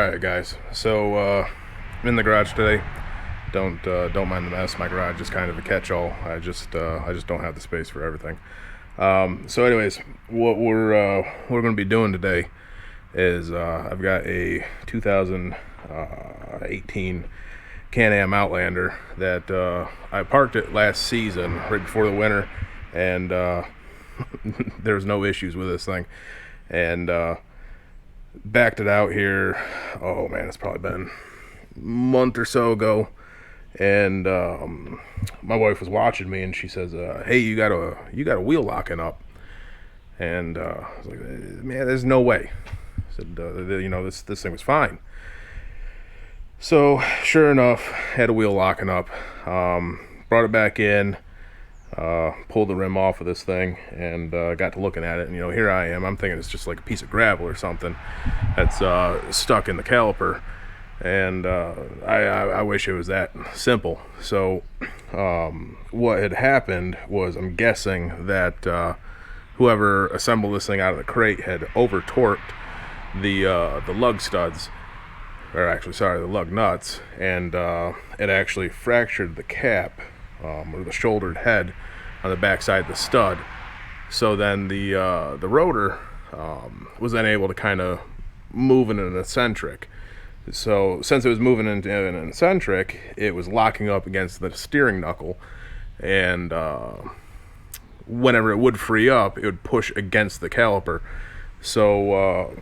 Alright guys, so I'm in the garage today. Don't mind the mess. My garage is kind of a catch-all. I just don't have the space for everything. So anyways, what we're going to be doing today is I've got a 2018 Can-Am Outlander that I parked it last season right before the winter, and there's no issues with this thing, and backed it out here. Oh man, it's probably been a month or so ago, and my wife was watching me and she says, hey, you got a wheel locking up. And I was like, man, there's no way. I said, this thing was fine. So sure enough, had a wheel locking up. Brought it back in, pulled the rim off of this thing, and got to looking at it, and here I am. I'm thinking it's just like a piece of gravel or something that's stuck in the caliper, and I wish it was that simple. So what had happened was, I'm guessing that whoever assembled this thing out of the crate had over torqued the lug studs, or actually, sorry, the lug nuts, and it actually fractured the cap, or the shouldered head on the backside of the stud. So then the rotor was then able to kind of move in an eccentric. So since it was moving in an eccentric, it was locking up against the steering knuckle, and whenever it would free up, it would push against the caliper. So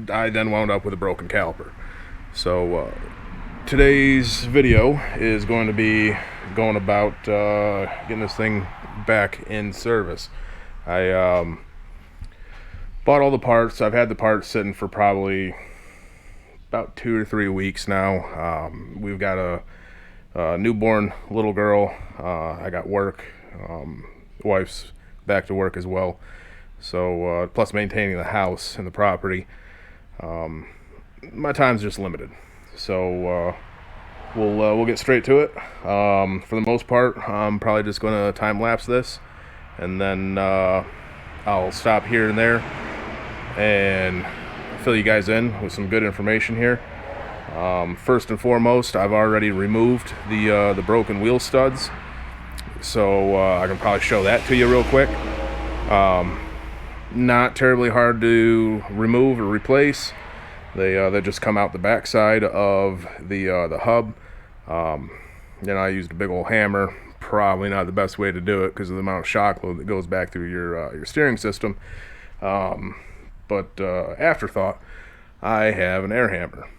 I then wound up with a broken caliper. So today's video is going to be going about getting this thing back in service. I bought all the parts. I've had the parts sitting for probably about 2 or 3 weeks now. We've got a newborn little girl. I got work. Wife's back to work as well. So plus maintaining the house and the property. My time's just limited. So we'll get straight to it. For the most part, I'm probably just going to time lapse this, and then I'll stop here and there and fill you guys in with some good information here. First and foremost, I've already removed the broken wheel studs, so I can probably show that to you real quick. Not terribly hard to remove or replace. They just come out the backside of the hub. I used a big old hammer. Probably not the best way to do it because of the amount of shock load that goes back through your steering system. But afterthought, I have an air hammer.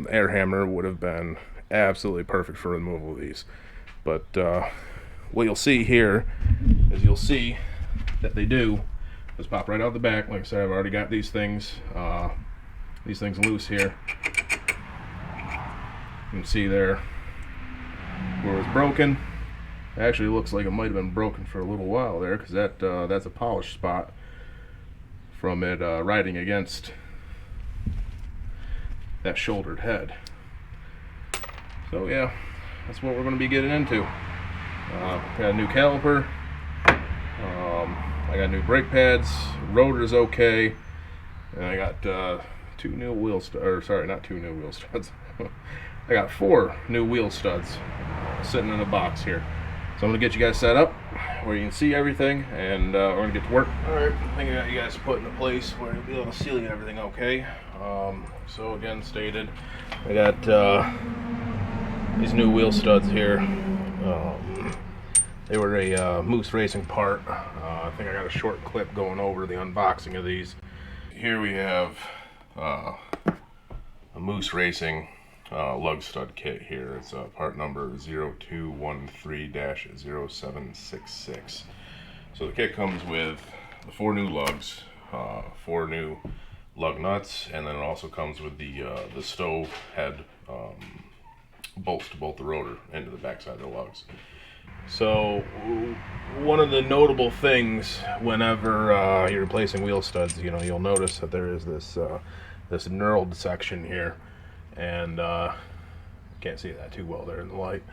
Air hammer would have been absolutely perfect for removal of these. But what you'll see here is you'll see that they do just pop right out the back. Like I said, I've already got these things loose here. You can see there where it was broken. It actually looks like it might have been broken for a little while there, because that's a polish spot from it riding against that shouldered head. So yeah, that's what we're going to be getting into. Got a new caliper. I got new brake pads. Rotor's okay, and I got two new wheel studs. Or sorry, not two new wheel studs. I got 4 new wheel studs sitting in a box here. So I'm gonna get you guys set up where you can see everything, and we're gonna get to work. All right, I think I got you guys put in a place where you'll be able to see everything okay. So again stated, I got these new wheel studs here. They were a Moose Racing part. I think I got a short clip going over the unboxing of these. Here we have a Moose Racing lug stud kit here. It's part number 0213-0766. So the kit comes with the 4 new lugs, 4 new lug nuts, and then it also comes with the stove head bolts to bolt the rotor into the backside of the lugs. So one of the notable things whenever you're replacing wheel studs, you'll notice that there is this knurled section here, and can't see that too well there in the light,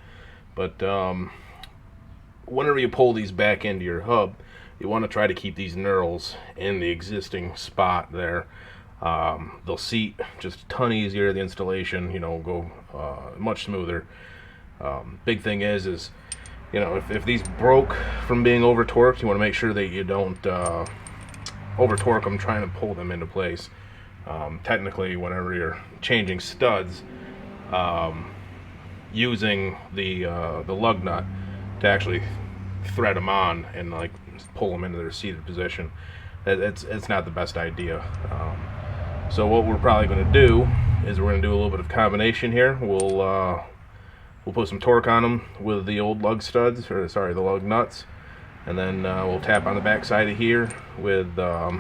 but whenever you pull these back into your hub, you want to try to keep these knurls in the existing spot there. They'll seat just a ton easier. The installation, you know, go much smoother. Big thing is you know, if these broke from being over torqued, you want to make sure that you don't over torque them trying to pull them into place. Technically, whenever you're changing studs, using the lug nut to actually thread them on and like pull them into their seated position, it's not the best idea. So what we're probably going to do is we're going to do a little bit of combination here. We'll put some torque on them with the old lug studs, or sorry, the lug nuts, and then we'll tap on the back side of here with the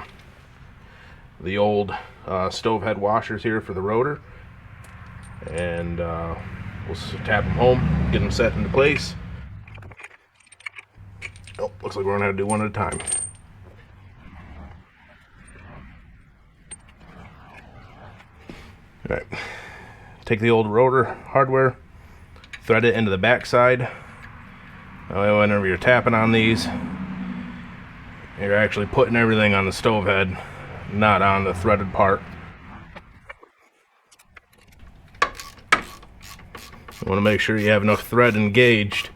old stove head washers here for the rotor, and we'll tap them home, get them set into place. Oh, looks like we're going to have to do one at a time. Alright, take the old rotor hardware, thread it into the back side. Whenever you're tapping on these, you're actually putting everything on the stove head, not on the threaded part. You want to make sure you have enough thread engaged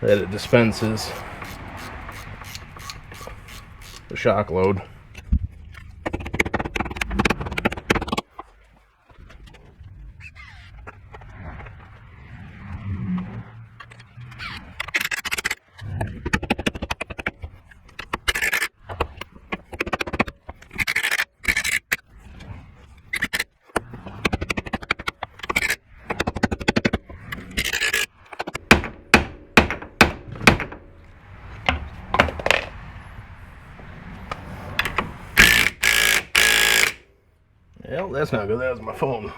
that it dispenses the shock load. Well, that's not good. That was my phone.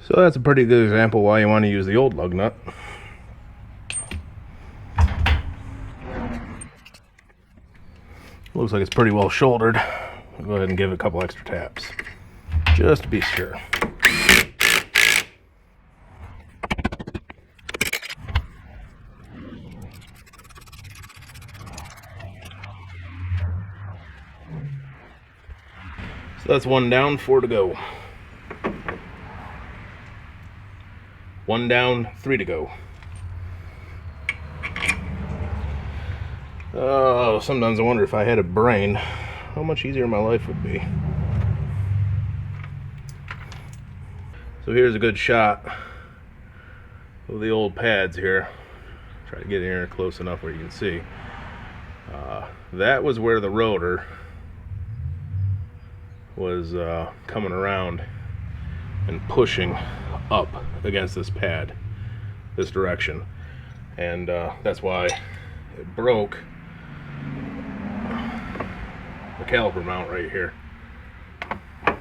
So that's a pretty good example why you want to use the old lug nut. Looks like it's pretty well shouldered. I'll go ahead and give it a couple extra taps, just to be sure. So that's one down, 4 to go. One down, 3 to go. Oh, sometimes I wonder if I had a brain, how much easier my life would be. So here's a good shot of the old pads here. Try to get in here close enough where you can see. That was where the rotor was coming around and pushing up against this pad, this direction, and that's why it broke the caliper mount right here. You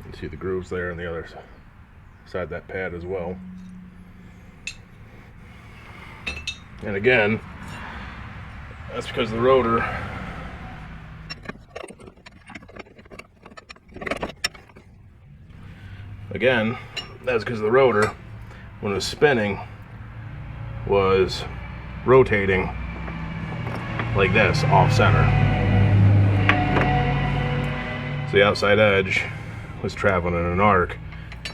can see the grooves there on the other side of that pad as well. And again, that's because the rotor when it was spinning, was rotating like this, off center. So the outside edge was traveling in an arc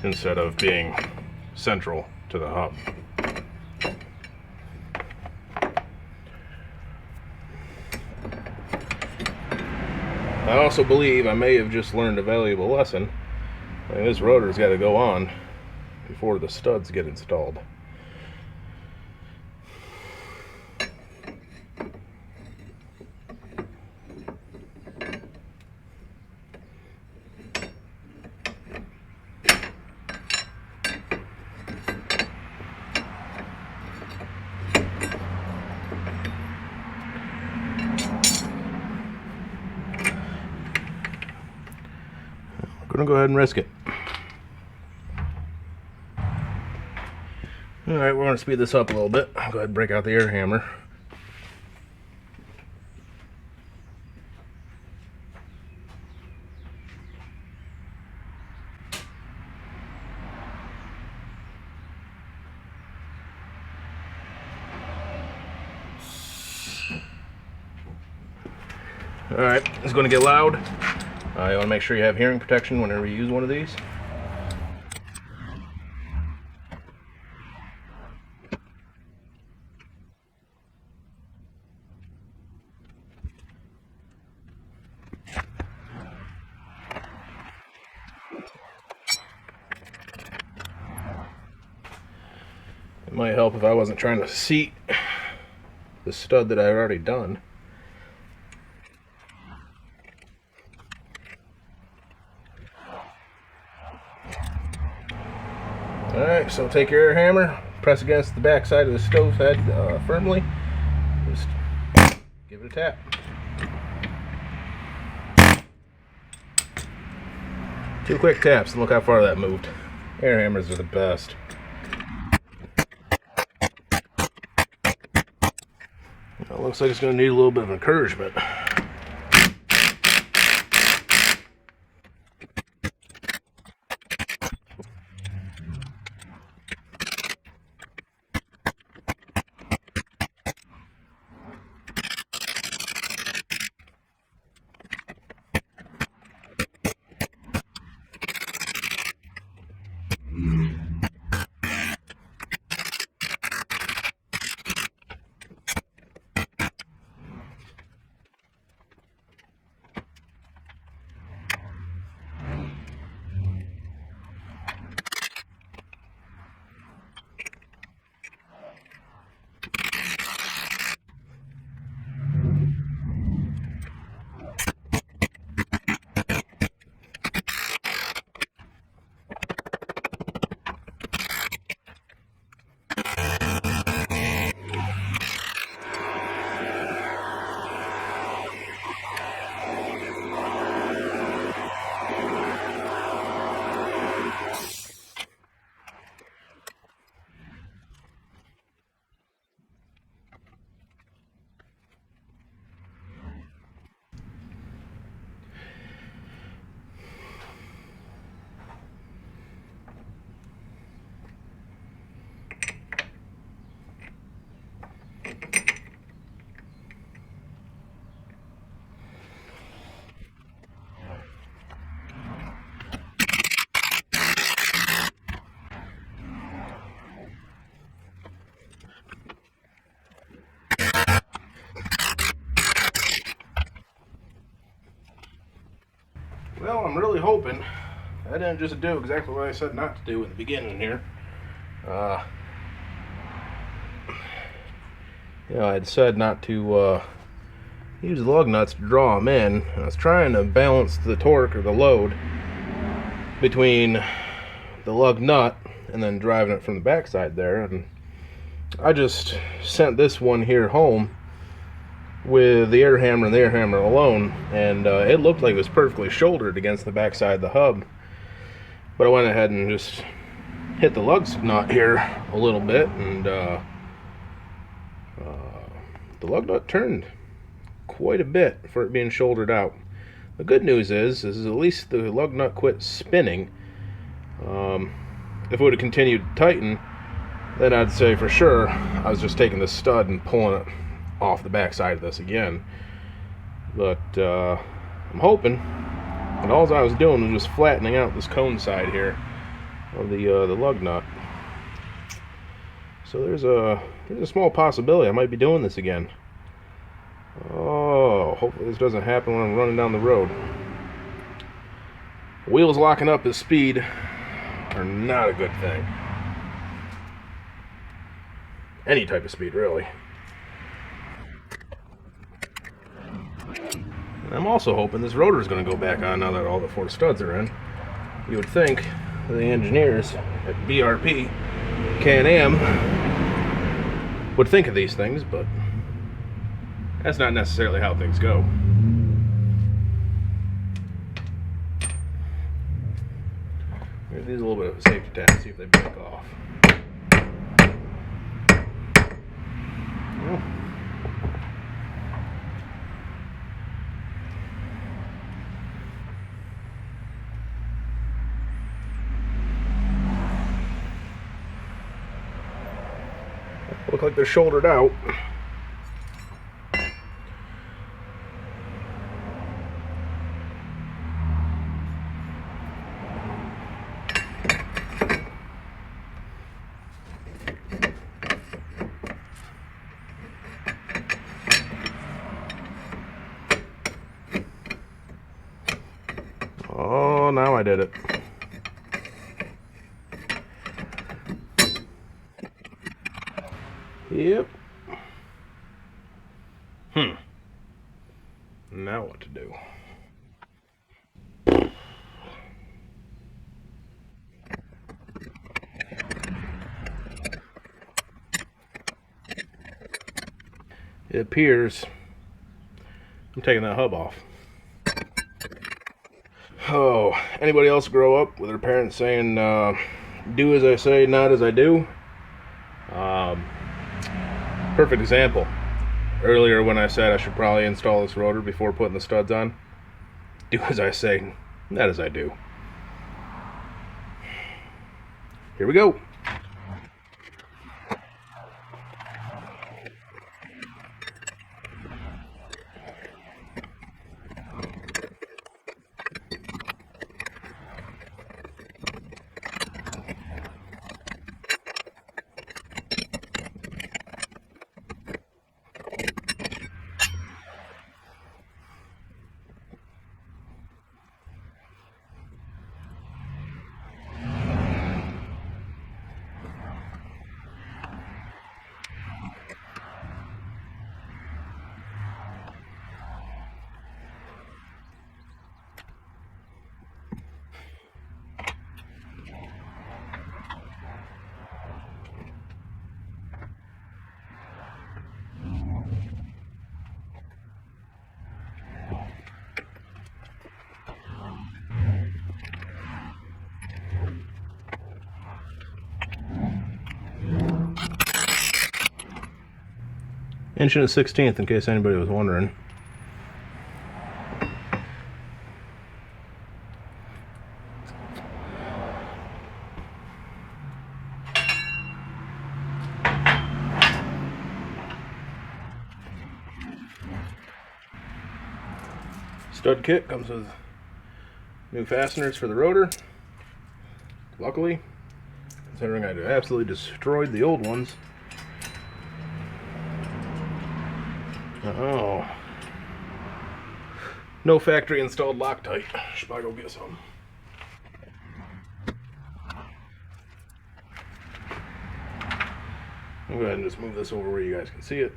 instead of being central to the hub. I also believe I may have just learned a valuable lesson. I mean, this rotor's got to go on before the studs get installed. I'm gonna go ahead and risk it. Alright, we're going to speed this up a little bit. I'll go ahead and break out the air hammer. Alright, it's going to get loud. You want to make sure you have hearing protection whenever you use one of these. It might help if I wasn't trying to seat the stud that I've already done. Alright, so take your air hammer, press against the back side of the stove head firmly. Just give it a tap. Two quick taps and look how far that moved. Air hammers are the best. It looks like it's going to need a little bit of encouragement. Well, I'm really hoping I didn't just do exactly what I said not to do in the beginning here. You know, I had said not to use the lug nuts to draw them in. I was trying to balance the torque or the load between the lug nut and then driving it from the backside there. And I just sent this one here home with the air hammer and the air hammer alone, and it looked like it was perfectly shouldered against the backside of the hub. But I went ahead and just hit the lug nut here a little bit, and the lug nut turned quite a bit for it being shouldered out. The good news is at least the lug nut quit spinning. If it would have continued to tighten, then I'd say for sure I was just taking the stud and pulling it off the back side of this again. But I'm hoping, and all I was doing was just flattening out this cone side here of the lug nut. So there's a small possibility I might be doing this again. Oh, hopefully this doesn't happen when I'm running down the road. Wheels locking up at speed are not a good thing. Any type of speed, really. And I'm also hoping this rotor is going to go back on now that all the 4 studs are in. You would think the engineers at BRP, Can-Am, would think of these things, but that's not necessarily how things go. Here's a little bit of a safety tap, see if they break off. Look like they're shouldered out. Oh, now I did it. Yep. Now what to do? It appears I'm taking that hub off. Oh, anybody else grow up with their parents saying, do as I say, not as I do? Perfect example. Earlier when I said I should probably install this rotor before putting the studs on. Do as I say, not as I do. Here we go. Inch and a 16th, in case anybody was wondering. Stud kit comes with new fasteners for the rotor. Luckily, considering I absolutely destroyed the old ones. Oh, no factory installed Loctite. Should probably go get some. I'll go ahead and just move this over where you guys can see it.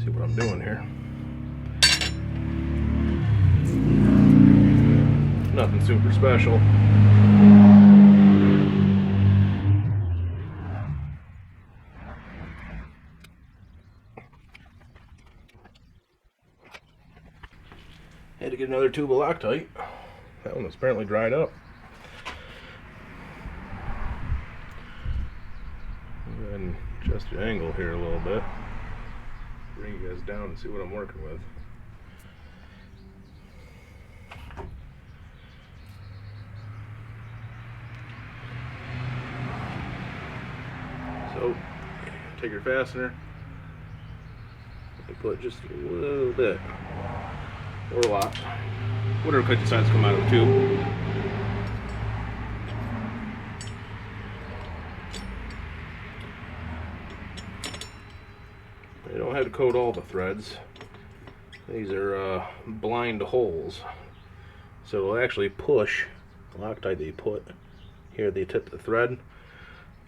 See what I'm doing here. Nothing super special. Had to get another tube of Loctite. That one was apparently dried up. Go ahead and adjust the angle here a little bit. Bring you guys down and see what I'm working with. So, take your fastener and put just a little bit, or a lot, whatever cut decides to come out of the tube. You don't have to coat all the threads. These are blind holes, so it'll actually push the Loctite that you put here at the tip of the thread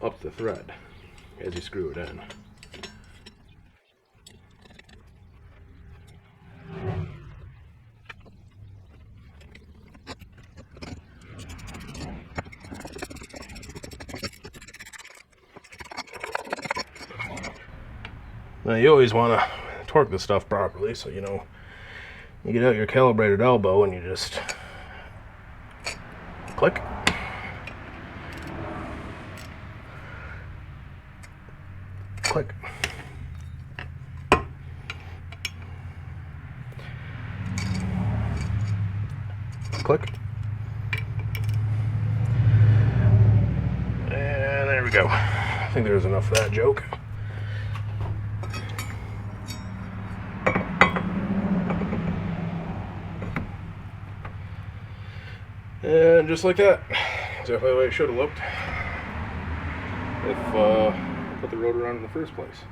up the thread as you screw it in. Now you always want to torque this stuff properly, so you know you get out your calibrated elbow and you just click. Click. Click. And there we go. I think there's enough of that joke. And just like that, exactly the way it should have looked if I put the rotor on in the first place.